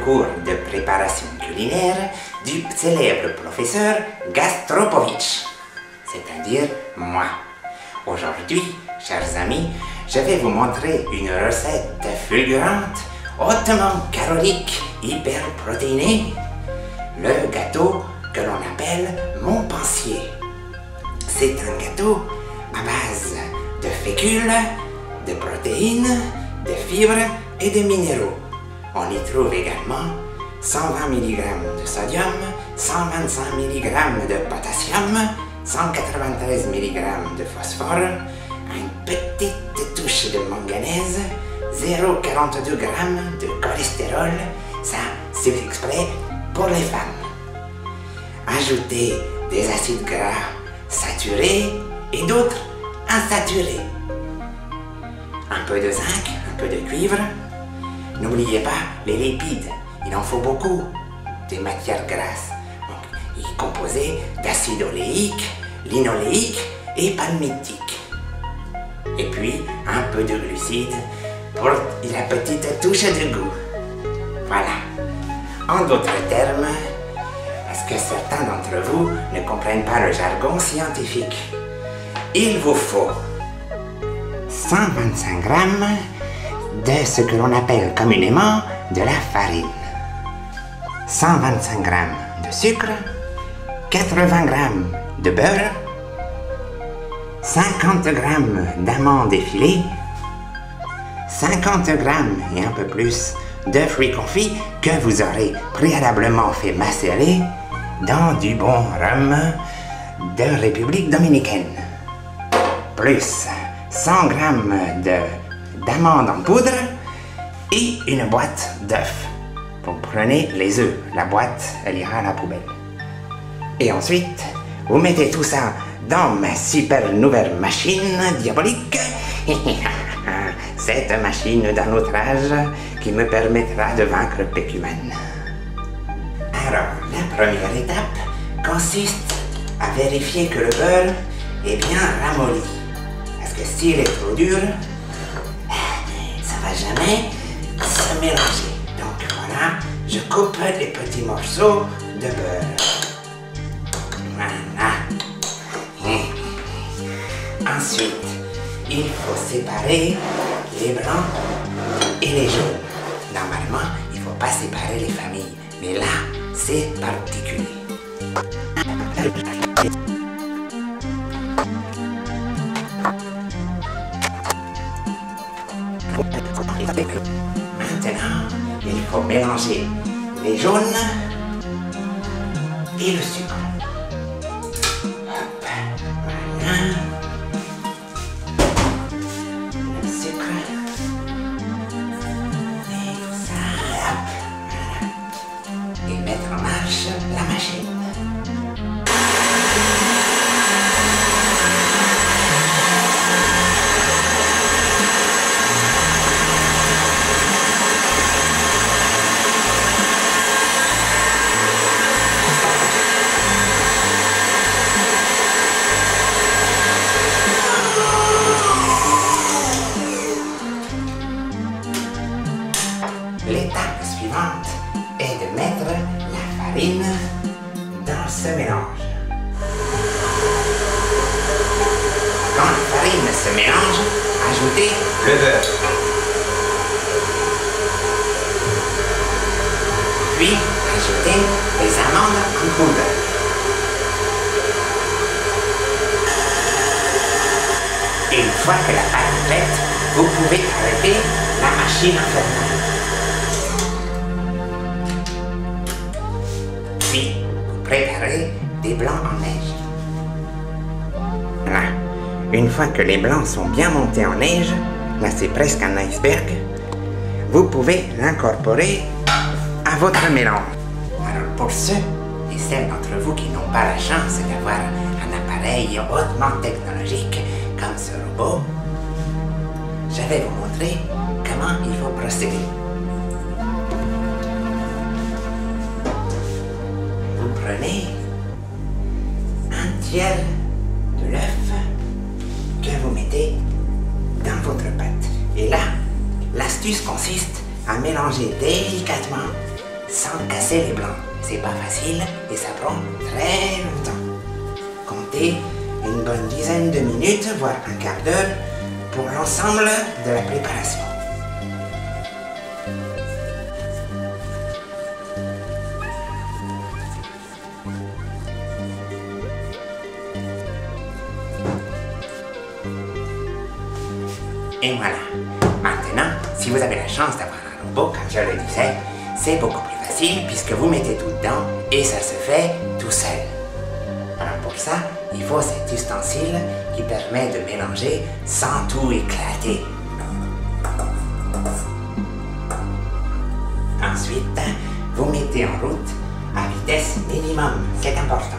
cours de préparation culinaire du célèbre professeur Gastropovitch, c'est-à-dire moi. Aujourd'hui, chers amis, je vais vous montrer une recette fulgurante, hautement calorique, hyper protéinée, le gâteau que l'on appelle Montpensier. C'est un gâteau à base de fécule, de protéines, de fibres et de minéraux. On y trouve également 120 mg de sodium, 125 mg de potassium, 193 mg de phosphore, une petite touche de manganèse, 0,42 g de cholestérol, ça c'est exprès pour les femmes. Ajoutez des acides gras saturés et d'autres insaturés. Un peu de zinc, un peu de cuivre. N'oubliez pas les lipides, il en faut beaucoup, des matières grasses. Donc, il est composé d'acide oléique, linoléique et palmitique. Et puis, un peu de glucides pour la petite touche de goût. Voilà. En d'autres termes, parce que certains d'entre vous ne comprennent pas le jargon scientifique, il vous faut 125 g de ce que l'on appelle communément de la farine, 125 g de sucre, 80 g de beurre, 50 g d'amandes effilées, 50 g et un peu plus de fruits confits que vous aurez préalablement fait macérer dans du bon rhum de République dominicaine, plus 100 g d'amandes en poudre et une boîte d'œufs. Vous prenez les œufs, la boîte, elle ira à la poubelle. Et ensuite, vous mettez tout ça dans ma super nouvelle machine diabolique. Cette machine d'un autre âge qui me permettra de vaincre Pécuman. Alors, la première étape consiste à vérifier que le beurre est bien ramolli. Parce que s'il est trop dur, ça va jamais se mélanger. Donc voilà, je coupe des petits morceaux de beurre. Voilà. Ensuite, il faut séparer les blancs et les jaunes. Normalement, il ne faut pas séparer les familles, mais là, c'est particulier. Maintenant, il faut mélanger les jaunes et le sucre. Hop, voilà. Le sucre. Et tout ça, hop, voilà. Et mettre en marche la machine. L'étape suivante est de mettre la farine dans ce mélange. Quand la farine se mélange, ajoutez le beurre. Puis, ajoutez les amandes en poudre. Une fois que la pâte est prête, vous pouvez arrêter la machine infernale. Puis, vous préparez des blancs en neige. Voilà. Une fois que les blancs sont bien montés en neige, là c'est presque un iceberg, vous pouvez l'incorporer à votre mélange. Alors pour ceux et celles d'entre vous qui n'ont pas la chance d'avoir un appareil hautement technologique comme ce robot, je vais vous montrer comment il faut procéder. Vous prenez un tiers de l'œuf que vous mettez dans votre pâte. Et là, l'astuce consiste à mélanger délicatement sans casser les blancs. C'est pas facile et ça prend très longtemps. Comptez une bonne dizaine de minutes, voire un quart d'heure, pour l'ensemble de la préparation. Et voilà. Maintenant, si vous avez la chance d'avoir un robot, comme je le disais, c'est beaucoup plus facile puisque vous mettez tout dedans et ça se fait tout seul. Alors pour ça, il faut cet ustensile qui permet de mélanger sans tout éclater. Ensuite, vous mettez en route à vitesse minimum, c'est important.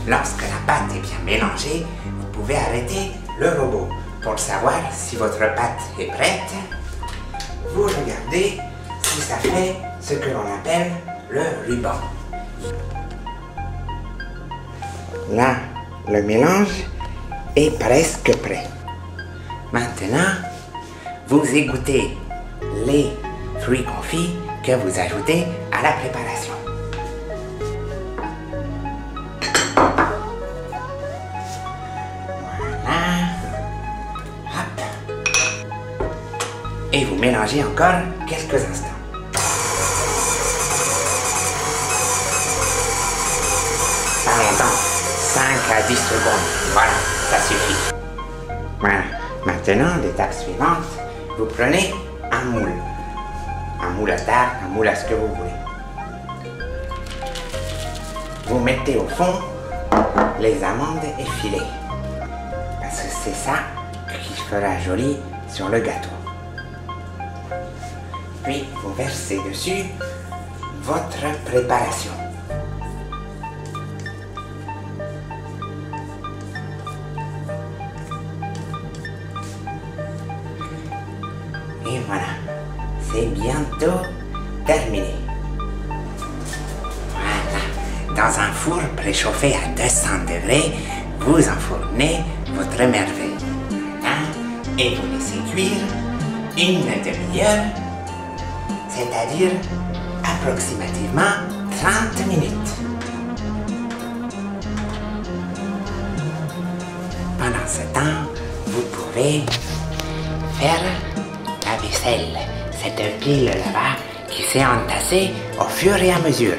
Lorsque la pâte est bien mélangée, vous pouvez arrêter le robot. Pour savoir si votre pâte est prête, vous regardez si ça fait ce que l'on appelle le ruban. Là, le mélange est presque prêt. Maintenant, vous égouttez les fruits confits que vous ajoutez à la préparation. Et vous mélangez encore quelques instants. Pas longtemps, 5 à 10 secondes. Voilà, ça suffit. Voilà. Maintenant, l'étape suivante, vous prenez un moule. Un moule à tarte, un moule à ce que vous voulez. Vous mettez au fond les amandes effilées. Parce que c'est ça qui fera joli sur le gâteau. Puis, vous versez dessus votre préparation. Et voilà, c'est bientôt terminé. Voilà, dans un four préchauffé à 200 degrés, vous enfournez votre merveille. Voilà, et vous laissez cuire une demi-heure, c'est-à-dire approximativement 30 minutes. Pendant ce temps, vous pouvez faire la vaisselle, cette pile là-bas qui s'est entassée au fur et à mesure.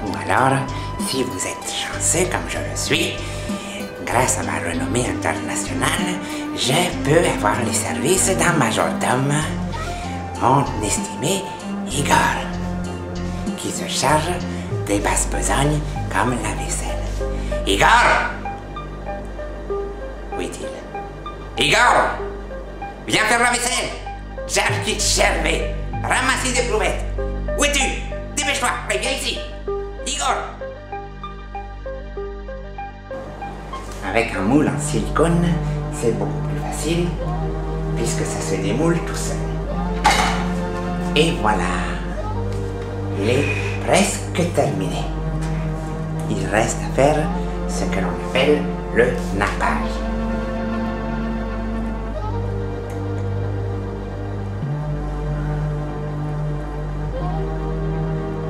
Ou alors, si vous êtes chanceux comme je le suis, grâce à ma renommée internationale, je peux avoir les services d'un majordome, mon estimé Igor, qui se charge des basses besognes comme la vaisselle. Igor! Où est-il? Igor! Viens faire la vaisselle! J'ai petite Gervais! Ramassez des brouettes! Où es-tu? Dépêche-toi! Allez, viens ici! Igor! Avec un moule en silicone, c'est beaucoup plus facile puisque ça se démoule tout seul. Et voilà, il est presque terminé. Il reste à faire ce que l'on appelle le nappage.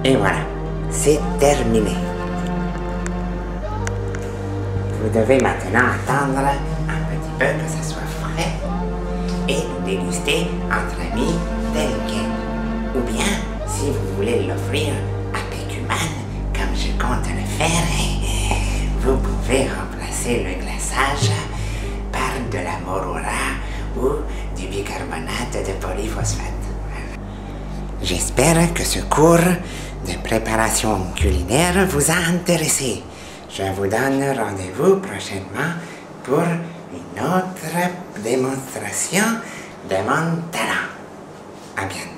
Et voilà, c'est terminé. Vous devez maintenant attendre un petit peu que ça soit frais et le déguster entre amis tel quel. Ou bien, si vous voulez l'offrir à Pécuman, comme je compte le faire, vous pouvez remplacer le glaçage par de la morora ou du bicarbonate de polyphosphate. J'espère que ce cours de préparation culinaire vous a intéressé. Je vous donne rendez-vous prochainement pour une autre démonstration de mon talent. À bientôt.